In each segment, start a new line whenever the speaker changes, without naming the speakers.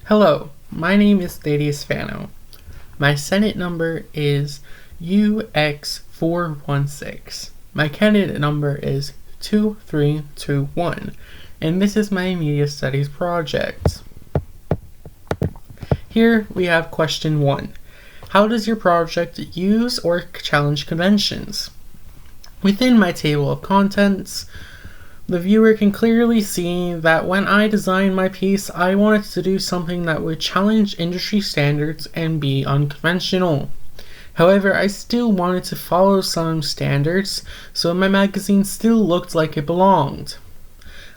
Hello, my name is Thaddeus Fano. My Senate number is UX416. My candidate number is 2321, and this is my Media Studies project. Here we have question 1. How does your project use or challenge conventions? Within my table of contents, the viewer can clearly see that when I designed my piece, I wanted to do something that would challenge industry standards and be unconventional. However, I still wanted to follow some standards, so my magazine still looked like it belonged.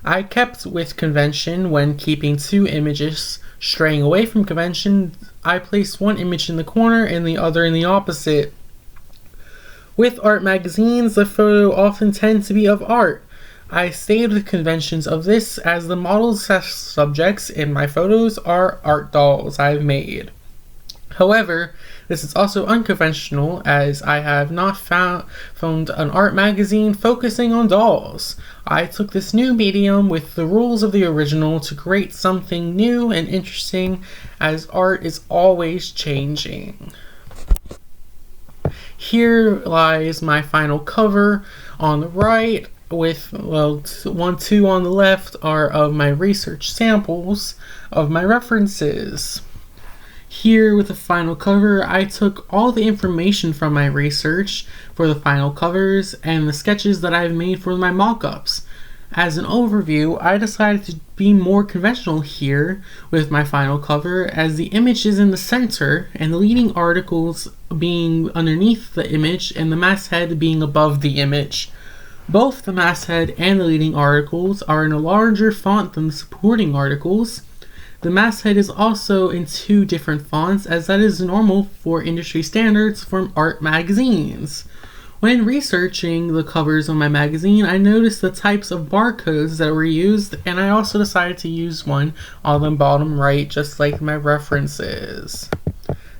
I kept with convention when keeping 2 images. Straying away from convention, I placed one image in the corner and the other in the opposite. With art magazines, the photo often tends to be of art. I stayed with conventions of this as the models as subjects in my photos are art dolls I've made. However, this is also unconventional as I have not found an art magazine focusing on dolls. I took this new medium with the rules of the original to create something new and interesting as art is always changing. Here lies my final cover on the right, with 2 on the left are of my research samples of my references. Here with the final cover, I took all the information from my research for the final covers and the sketches that I've made for my mock-ups. As an overview, I decided to be more conventional here with my final cover as the image is in the center and the leading articles being underneath the image and the masthead being above the image. Both the masthead and the leading articles are in a larger font than the supporting articles. The masthead is also in 2 different fonts as that is normal for industry standards from art magazines. When researching the covers of my magazine, I noticed the types of barcodes that were used, and I also decided to use one on the bottom right just like my references.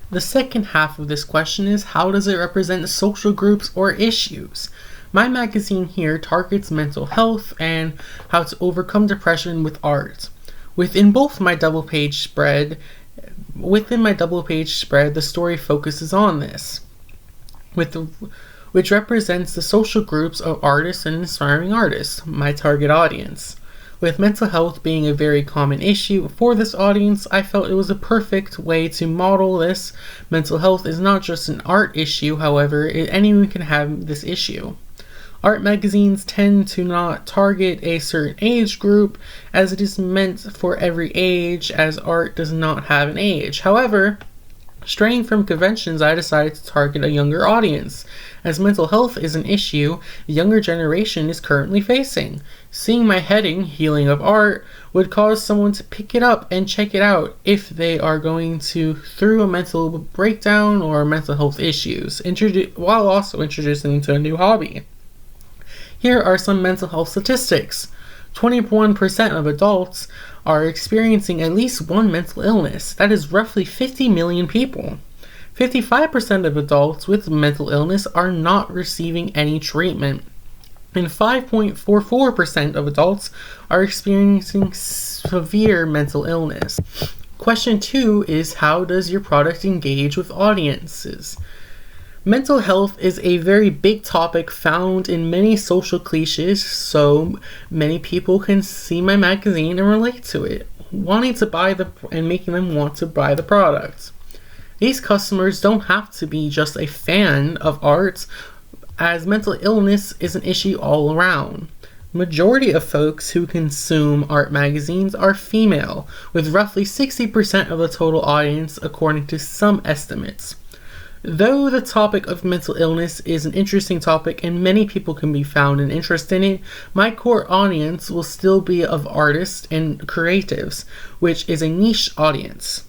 The second half of this question is how does it represent social groups or issues? My magazine here targets mental health and how to overcome depression with art. Within my double-page spread, the story focuses on this, which represents the social groups of artists and inspiring artists, my target audience. With mental health being a very common issue for this audience, I felt it was a perfect way to model this. Mental health is not just an art issue, however, anyone can have this issue. Art magazines tend to not target a certain age group as it is meant for every age as art does not have an age. However, straying from conventions, I decided to target a younger audience as mental health is an issue the younger generation is currently facing. Seeing my heading, Healing of Art, would cause someone to pick it up and check it out if they are going through a mental breakdown or mental health issues, while also introducing them to a new hobby. Here are some mental health statistics. 21% of adults are experiencing at least one mental illness. That is roughly 50 million people. 55% of adults with mental illness are not receiving any treatment. And 5.44% of adults are experiencing severe mental illness. Question 2 is how does your product engage with audiences? Mental health is a very big topic found in many social cliches, so many people can see my magazine and relate to it, wanting to buy and making them want to buy the product. These customers don't have to be just a fan of art, as mental illness is an issue all around. Majority of folks who consume art magazines are female, with roughly 60% of the total audience according to some estimates. Though the topic of mental illness is an interesting topic and many people can be found an interest in it, my core audience will still be of artists and creatives, which is a niche audience.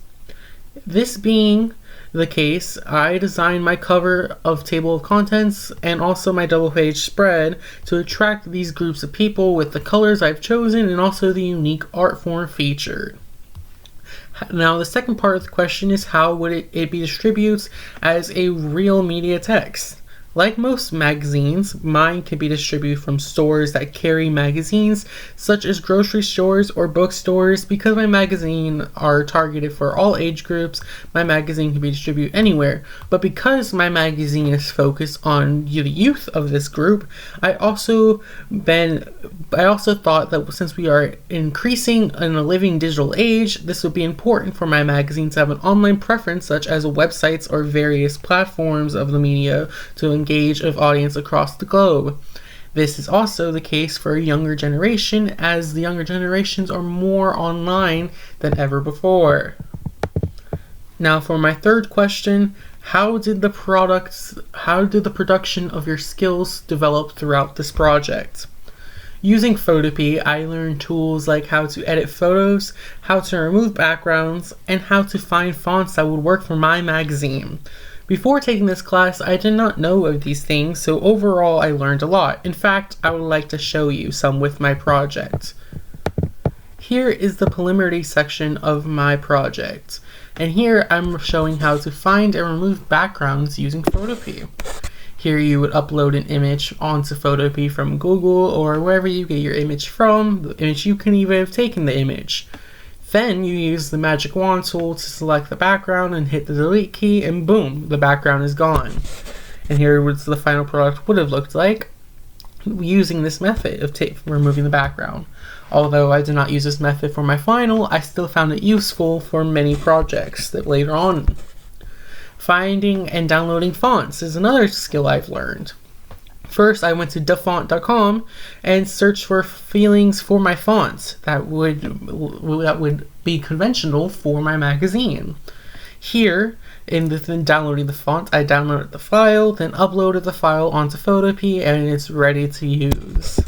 This being the case, I designed my cover of table of contents and also my double-page spread to attract these groups of people with the colors I've chosen and also the unique art form featured. Now, the second part of the question is how would it be distributed as a real media text? Like most magazines, mine can be distributed from stores that carry magazines, such as grocery stores or bookstores. Because my magazine are targeted for all age groups, my magazine can be distributed anywhere. But because my magazine is focused on the youth of this group, I also thought that since we are increasing in a living digital age, this would be important for my magazine to have an online preference, such as websites or various platforms of the media, to engage an audience across the globe. This is also the case for a younger generation, as the younger generations are more online than ever before. Now for my third question, how did the production of your skills develop throughout this project? Using Photopea, I learned tools like how to edit photos, how to remove backgrounds, and how to find fonts that would work for my magazine. Before taking this class, I did not know of these things, so overall I learned a lot. In fact, I would like to show you some with my project. Here is the preliminary section of my project, and here I'm showing how to find and remove backgrounds using Photopea. Here you would upload an image onto Photopea from Google or wherever you get your image from, the image you can even have taken the image. Then you use the magic wand tool to select the background and hit the delete key, and boom, the background is gone. And here what the final product would have looked like using this method of removing the background. Although I did not use this method for my final, I still found it useful for many projects that later on. Finding and downloading fonts is another skill I've learned. First, I went to dafont.com and searched for feelings for my fonts that would be conventional for my magazine. Here, in downloading the font, I downloaded the file, then uploaded the file onto Photopea, and it's ready to use.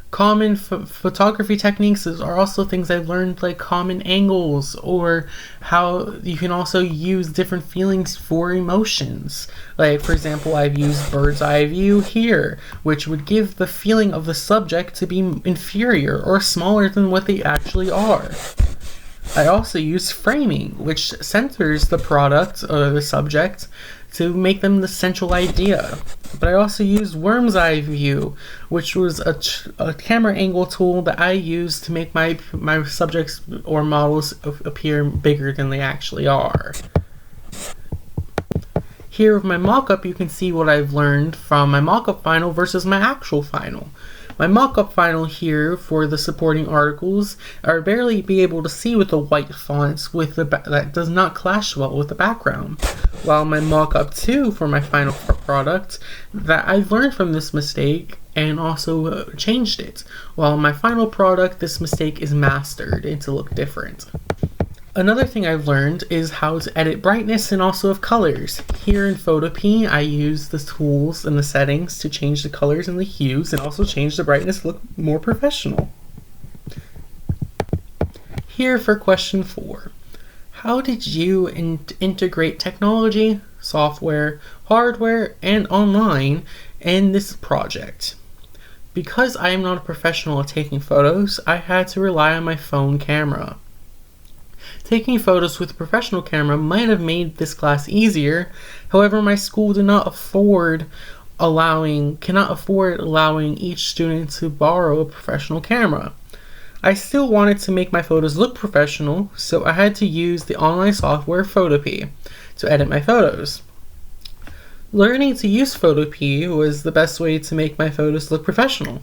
Common photography techniques are also things I've learned, like common angles, or how you can also use different feelings for emotions. Like, for example, I've used bird's eye view here, which would give the feeling of the subject to be inferior or smaller than what they actually are. I also use framing, which centers the product or the subject to make them the central idea. But I also used worm's eye view, which was a camera angle tool that I used to make my subjects or models appear bigger than they actually are. Here with my mock-up, you can see what I've learned from my mock-up final versus my actual final. My mock-up final here for the supporting articles are barely be able to see with the white fonts that does not clash well with the background. While my mock-up 2 for my final product, that I've learned from this mistake and also changed it. While my final product, this mistake is mastered and to look different. Another thing I've learned is how to edit brightness and also of colors. Here in Photopea, I use the tools and the settings to change the colors and the hues and also change the brightness to look more professional. Here for question 4. How did you integrate technology, software, hardware, and online in this project? Because I am not a professional at taking photos, I had to rely on my phone camera. Taking photos with a professional camera might have made this class easier. However, my school cannot afford allowing each student to borrow a professional camera. I still wanted to make my photos look professional, so I had to use the online software Photopea to edit my photos. Learning to use Photopea was the best way to make my photos look professional.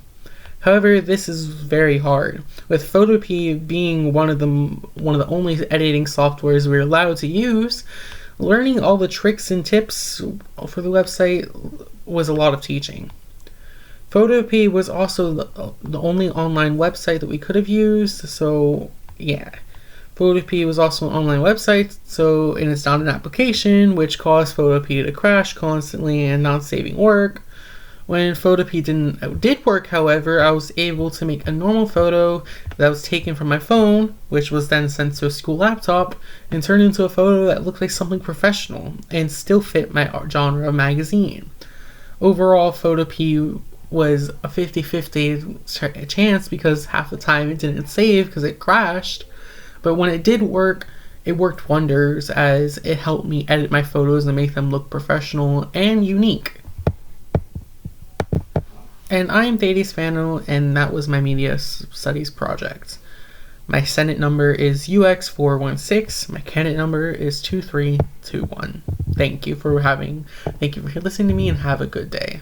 However, this is very hard. With Photopea being one of the only editing softwares we're allowed to use, learning all the tricks and tips for the website was a lot of teaching. Photopea was also the only online website that we could have used, so yeah. Photopea was also an online website, and it's not an application, which caused Photopea to crash constantly and not saving work. When Photopea did work, however, I was able to make a normal photo that was taken from my phone, which was then sent to a school laptop, and turned into a photo that looked like something professional and still fit my genre of magazine. Overall, Photopea was a 50-50 chance because half the time it didn't save because it crashed, but when it did work, It worked wonders as it helped me edit my photos and make them look professional and unique. And I am Thaddeus Fano, and that was my media studies project. My Senate number is UX416. My candidate number is 2321. Thank you for listening to me, and have a good day.